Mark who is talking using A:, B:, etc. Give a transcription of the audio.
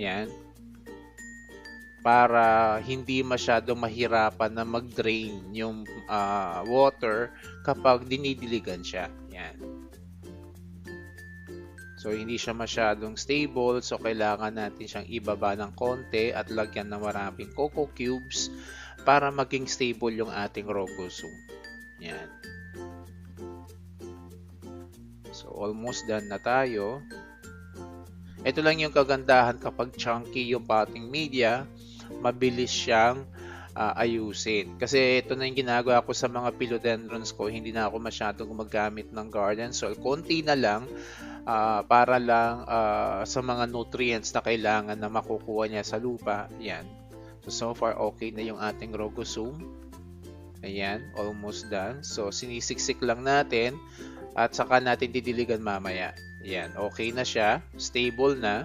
A: Yan. Para hindi masyadong mahirapan na mag-drain yung water kapag dinidiligan siya. Yan. So, hindi siya masyadong stable. So, kailangan natin siyang ibaba ng konti at lagyan ng maraming coco cubes para maging stable yung ating rogosu. Yan. So, almost done na tayo. Ito lang yung kagandahan kapag chunky yung potting media, mabilis siyang ayusin. Kasi ito na yung ginagawa ko sa mga philodendrons ko, hindi na ako masyadong gumagamit ng garden soil. Konti na lang para lang sa mga nutrients na kailangan na makukuha niya sa lupa. Yan. So far okay na yung ating rogosum. Ayan, almost done. So sinisiksik lang natin at saka natin didiligan mamaya. Yan, okay na siya, stable na.